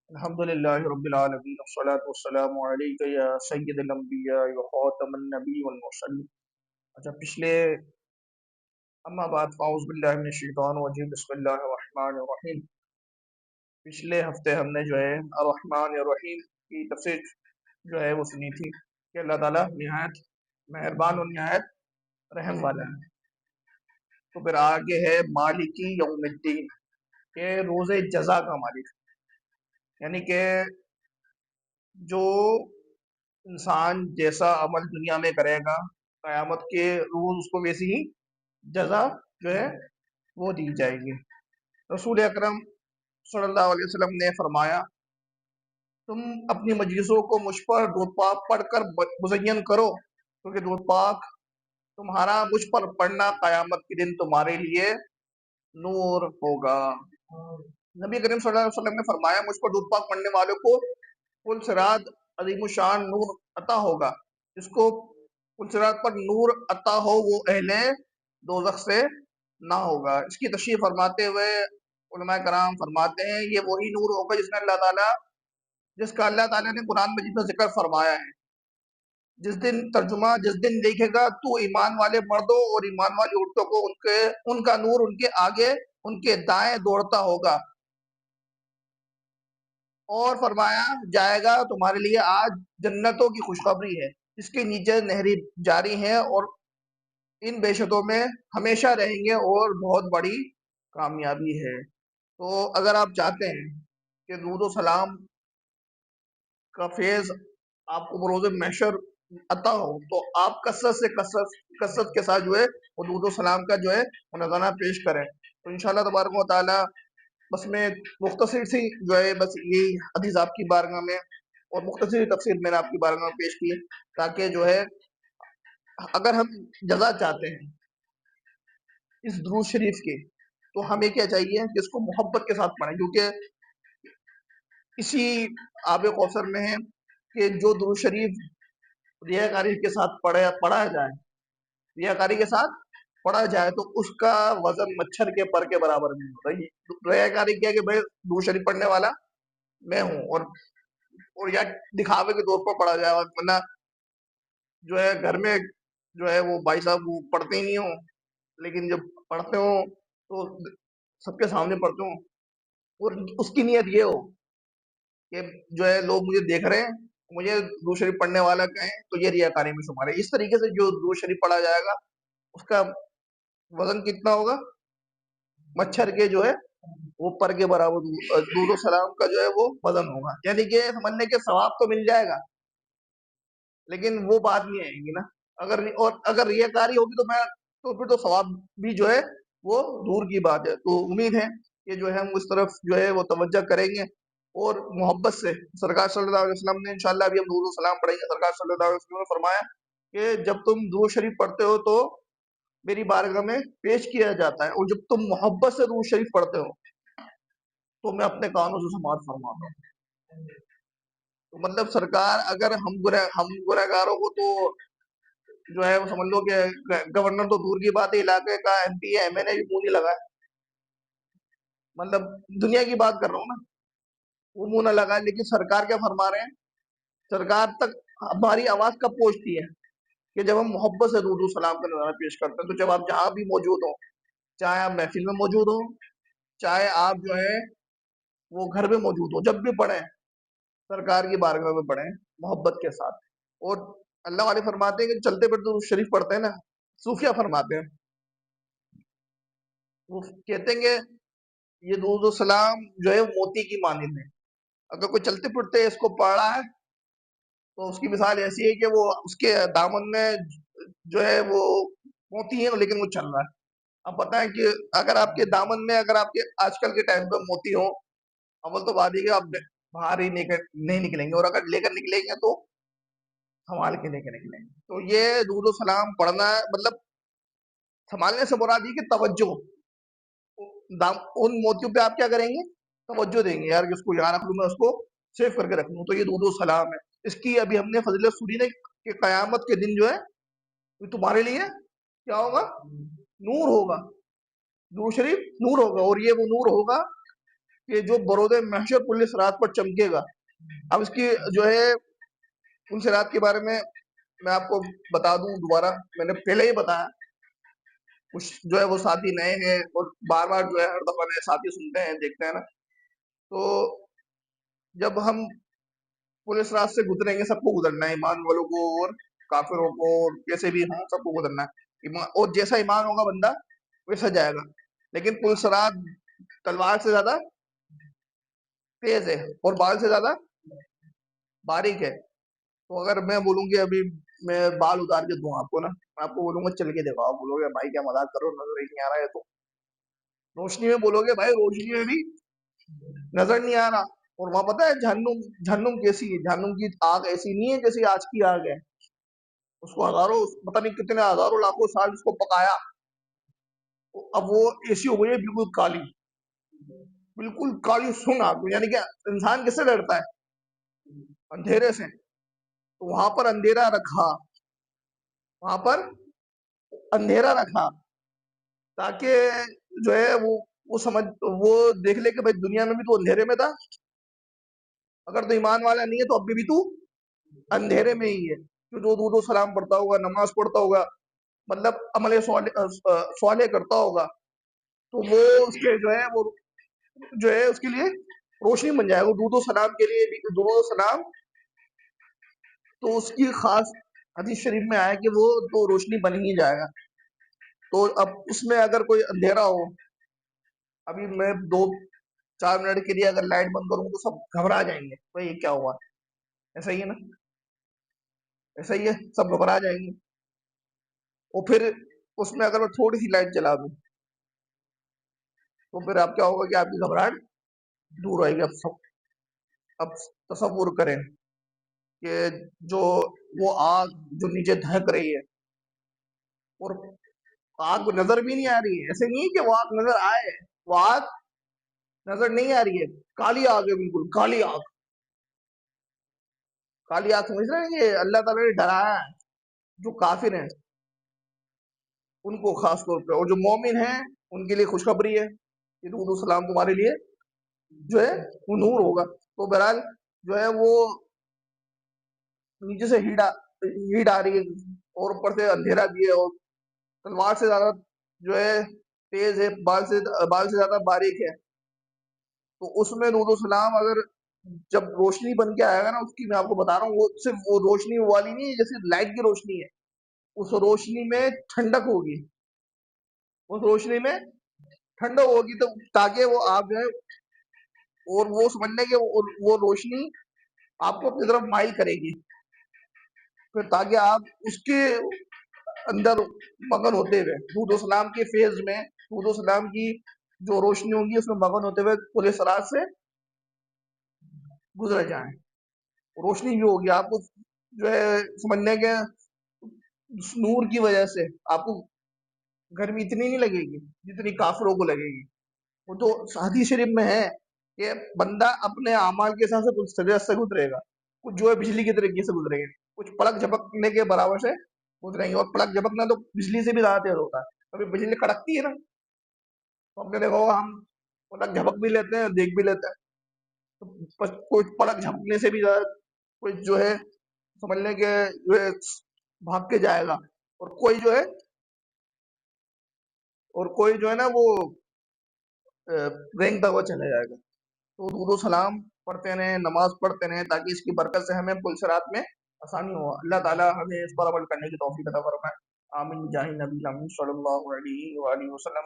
الحمد للہ رب العالمین والصلاة والسلام علیک یا سید الانبیاء و خاتم النبی والمرسلین۔ اچھا پچھلے اما بعد فاعوذ باللہ من الشیطان الرجیم بسم اللہ الرحمن الرحیم۔ پچھلے ہفتے ہم نے جو ہے الرحمن الرحیم کی تفسیر جو ہے وہ سنی تھی کہ اللہ تعالیٰ نہایت مہربان اور نہایت رحم والا ہے۔ تو پھر آگے ہے مالکی یوم الدین کہ روز جزا کا مالک، یعنی کہ جو انسان جیسا عمل دنیا میں کرے گا قیامت کے روز اس کو ویسی ہی جزا جو ہے وہ دی جائے گی۔ رسول اکرم صلی اللہ علیہ وسلم نے فرمایا تم اپنی مجلسوں کو مجھ پر درود پاک پڑھ کر مزین کرو، کیونکہ درود پاک تمہارا مجھ پر پڑھنا قیامت کے دن تمہارے لیے نور ہوگا۔ نبی کریم صلی اللہ علیہ وسلم نے فرمایا مجھ پر درود پاک پڑھنے والوں کو پل صراط عظیم الشان نور عطا ہوگا۔ جس کو پل صراط پر نور عطا ہو وہ اہل دوزخ سے نہ ہوگا۔ اس کی تشریح فرماتے ہوئے علماء کرام فرماتے ہیں یہ وہی نور ہوگا جس کا اللہ تعالیٰ نے قرآن مجید میں ذکر فرمایا ہے۔ جس دن ترجمہ جس دن دیکھے گا تو ایمان والے مردوں اور ایمان والی عورتوں کو ان کا نور ان کے آگے ان کے دائیں دوڑتا ہوگا، اور فرمایا جائے گا تمہارے لیے آج جنتوں کی خوشخبری ہے، اس کے نیچے نہری جاری ہیں اور ان بیشتوں میں ہمیشہ رہیں گے اور بہت بڑی کامیابی ہے۔ تو اگر آپ چاہتے ہیں کہ درود و سلام کا فیض آپ کو بروز محشر عطا ہو تو آپ کثرت کے ساتھ جو ہے وہ درود و سلام کا جو ہے وہ نذرانہ پیش کریں۔ تو انشاءاللہ تبارک و تعالی بس میں مختصر سی جو ہے بس یہی حدیث آپ کی بارگاہ میں اور مختصر تفسیر میں نے آپ کی بارگاہ میں پیش کی، تاکہ جو ہے اگر ہم جزا چاہتے ہیں اس درود شریف کی تو ہمیں کیا چاہیے کہ اس کو محبت کے ساتھ پڑھیں، کیونکہ اسی آب کوثر میں ہے کہ جو درود شریف ریاکاری کے ساتھ پڑھا جائے، ریاکاری کے ساتھ پڑھا جائے تو اس کا وزن مچھر کے پر کے برابر نہیں ہوتا۔ ریاکاری کیا کہ بھائی درود شریف پڑھنے والا میں ہوں اور یا دکھاوے کے طور پر پڑھا جائے، ورنہ جو ہے گھر میں جو ہے وہ بھائی صاحب وہ پڑھتے ہی نہیں ہوں، لیکن جب پڑھتے ہوں تو سب کے سامنے پڑھتے ہوں اور اس کی نیت یہ ہو کہ جو ہے لوگ مجھے دیکھ رہے ہیں مجھے درود شریف پڑھنے والا کہیں تو یہ ریاکاری میں شمار ہے۔ اس طریقے سے جو درود شریف پڑھا جائے گا اس کا وزن کتنا ہوگا؟ مچھر کے جو ہے وہ پر کے برابر درود و سلام کا جو ہے وہ وزن ہوگا، یعنی کہ سمجھنے کے ثواب تو مل جائے گا لیکن وہ بات نہیں آئے گی نا۔ اگر ریاکاری ہوگی تو پھر تو ثواب بھی جو ہے وہ دور کی بات ہے۔ تو امید ہے کہ جو ہے ہم اس طرف جو ہے وہ توجہ کریں گے اور محبت سے سرکار صلی اللہ علیہ وسلم نے انشاءاللہ ابھی ہم درود و سلام پڑھیں گے۔ سرکار صلی اللہ علیہ وسلم نے فرمایا کہ جب تم درود شریف پڑھتے ہو تو میری بارگاہ میں پیش کیا جاتا ہے، اور جب تم محبت سے درود شریف پڑھتے ہو تو میں اپنے کانوں سے سماعت فرماتا ہوں۔ تو مطلب سرکار اگر ہم گنہگاروں کو تو جو ہے وہ سمجھ لو کہ گورنر تو دور کی بات ہے، علاقے کا ایم پی ہے ایم این اے بھی منہ نہیں لگائے، مطلب دنیا کی بات کر رہا ہوں نا، وہ منہ نہ لگائے، لیکن سرکار کیا فرما رہے ہیں؟ سرکار تک ہماری آواز کب پہنچتی ہے کہ جب ہم محبت سے درود و سلام کا نذرانہ پیش کرتے ہیں۔ تو جب آپ جہاں بھی موجود ہوں، چاہے آپ محفل میں موجود ہوں، چاہے آپ جو ہے وہ گھر میں موجود ہوں، جب بھی پڑھیں سرکار کی بارگاہ میں پڑھیں محبت کے ساتھ۔ اور اللہ والے فرماتے ہیں کہ چلتے پھرتے درود شریف پڑھتے ہیں نا، صوفیہ فرماتے ہیں، وہ کہتے ہیں کہ یہ درود و سلام جو ہے موتی کی مانند ہے، اگر کوئی چلتے پھرتے اس کو پڑھ رہا ہے تو اس کی مثال ایسی ہے کہ وہ اس کے دامن میں جو ہے وہ موتی ہے لیکن وہ چل رہا ہے۔ اب بتائیں کہ اگر آپ کے دامن میں اگر آپ کے آج کل کے ٹائم پہ موتی ہو، اول تو بات یہ کہ آپ باہر ہی نہیں نکلیں گے، اور اگر لے کر نکلیں گے تو سنبھال کے لے کے نکلیں گے۔ تو یہ درود و سلام پڑھنا مطلب سنبھالنے سے مراد یہ کہ توجہ ان موتیوں پہ آپ کیا کریں گے؟ توجہ دیں گے، یار اس کو یہاں رکھ لوں، میں اس کو سیو کر کے رکھ لوں۔ تو یہ درود و سلام ہے، اس کی ابھی ہم نے فضیلت سنی نے کہ قیامت کے دن جو ہے یہ تمہارے لیے کیا ہوگا؟ نور ہوگا، درود شریف نور ہوگا، اور یہ وہ نور ہوگا کہ جو برود محشر پولیس رات پر چمکے گا. اب اس کی جو ہے ان سے رات کے بارے میں آپ کو بتا دوں دوبارہ. میں نے پہلے ہی بتایا. کچھ جو ہے وہ ساتھی نئے ہیں اور بار بار جو ہے ہر دفعہ نئے ساتھی سنتے ہیں دیکھتے ہیں نا. تو جب ہم پولیس رات سے گزریں گے, سب کو گزرنا ہے, ایمان والوں کو اور کافروں کو, جیسے بھی ہوں سب کو گزرنا ہے. اور جیسا ایمان ہوگا بندہ ویسا جائے گا. لیکن پولیس رات تلوار سے زیادہ تیز ہے اور بال سے زیادہ باریک ہے. تو اگر میں بولوں گی ابھی میں بال اتار کے دوں آپ کو نا, میں آپ کو بولوں گا چل کے دیکھو, آپ بولو گے بھائی کیا مذاق کرو, نظر ہی نہیں آ رہا ہے. تو روشنی میں بولو گے بھائی روشنی میں بھی نظر نہیں آ رہا. اور وہاں پتہ ہے جہنم کیسی ہے. جہنم کی آگ ایسی نہیں ہے جیسی آج کی آگ ہے. اس کو ہزاروں پتہ نہیں کتنے ہزاروں لاکھوں سال اس کو پکایا, اب وہ ایسی ہو گئی ہے بالکل کالی, بالکل کالی سن آگ. یعنی کہ انسان کس سے ڈرتا ہے؟ اندھیرے سے. تو وہاں پر اندھیرا رکھا, وہاں پر اندھیرا رکھا تاکہ جو ہے وہ دیکھ لے کہ بھائی دنیا میں بھی تو اندھیرے میں تھا, اگر تو ایمان والا نہیں ہے تو اب بھی تو اندھیرے میں ہی ہے. جو درود و سلام پڑھتا ہوگا, نماز پڑھتا ہوگا, مطلب عمل صالح کرتا ہوگا, تو وہ اس کے جو ہے اس کے لیے روشنی بن جائے گا. درود و سلام کے لیے بھی درود و سلام تو اس کی خاص حدیث شریف میں آیا کہ وہ تو روشنی بن ہی جائے گا. تو اب اس میں اگر کوئی اندھیرا ہو, ابھی میں 2-4 منٹ کے لیے اگر لائٹ بند کروں تو سب گھبرا جائیں گے, بھائی یہ کیا ہوا. ایسا ہی ہے نا, ایسا ہی ہے, سب گھبرا جائیں گے. اور پھر اس میں اگر میں تھوڑی سی لائٹ جلا دوں تو پھر آپ کیا ہوگا کہ آپ کی گھبراہٹ دور ہوئے گی. اب تصور کریں کہ جو وہ آگ جو نیچے دھڑک رہی ہے, اور آگ نظر بھی نہیں آ رہی ہے. ایسے نہیں ہے کہ وہ آگ نظر آئے, وہ آگ نظر نہیں آ رہی ہے, کالی آگ ہے, بالکل کالی آگ. کالی آگ سمجھ رہے ہیں, یہ اللہ تعالیٰ نے ڈرایا ہے جو کافر ہیں ان کو خاص طور پہ, اور جو مومن ہیں ان کے لیے خوشخبری ہے کہ درود و سلام تمہارے لیے جو ہے وہ نور ہوگا. تو بہرحال جو ہے وہ نیچے سے ہیٹ آ رہی ہے اور اوپر سے اندھیرا بھی ہے, اور تلوار سے زیادہ جو ہے تیز ہے, بال سے زیادہ باریک ہے. تو اس میں درود و سلام اگر جب روشنی بن کے آئے گا نا, اس کی میں آپ کو بتا رہا ہوں, وہ صرف وہ روشنی والی نہیں ہے جیسے لائٹ کی روشنی ہے, اس روشنی میں ٹھنڈک ہوگی, اس روشنی میں ٹھنڈک ہوگی, تو تاکہ وہ آپ جو ہے اور وہ سمجھ لیں کہ وہ روشنی آپ کو اپنی طرف مائل کرے گی, پھر تاکہ آپ اس کے اندر مگن ہوتے ہوئے درود و سلام کے فیض میں, درود و سلام کی جو روشنی ہوگی اس میں مگن ہوتے ہوئے پولیس رات سے گزر جائیں. روشنی بھی ہوگی, آپ کو جو ہے سمجھنے کے نور کی وجہ سے آپ کو گرمی اتنی نہیں لگے گی جتنی کافروں کو لگے گی. وہ تو حدیث شریف میں ہے کہ بندہ اپنے اعمال کے حساب سے کچھ سجدے سے گزرے گا, کچھ جو ہے بجلی کی طریقے سے گزرے گا, کچھ پلک جھپکنے کے برابر سے گزریں گے. اور پلک جھپکنا تو بجلی سے بھی زیادہ تیز ہوتا ہے. کبھی بجلی کڑکتی ہے نا, تو ہم نے دیکھا ہوگا ہم پلک جھپک بھی لیتے ہیں, دیکھ بھی لیتے ہیں. تو کوئی پلک جھپکنے سے بھی زیادہ کوئی جو ہے سمجھ لیں کہ جو ہے بھاگ کے جائے گا, اور کوئی جو ہے نا وہ رینگتا ہوا چلا جائے گا. تو درود و سلام پڑھتے رہیں, نماز پڑھتے رہیں, تاکہ اس کی برکت سے ہمیں پل صراط میں آسانی ہو. اللہ تعالیٰ ہمیں اس پر عمل کرنے کی توفیق عطا فرمائے. آمین جاہ نبی صلی اللہ علیہ وآلہ وسلم.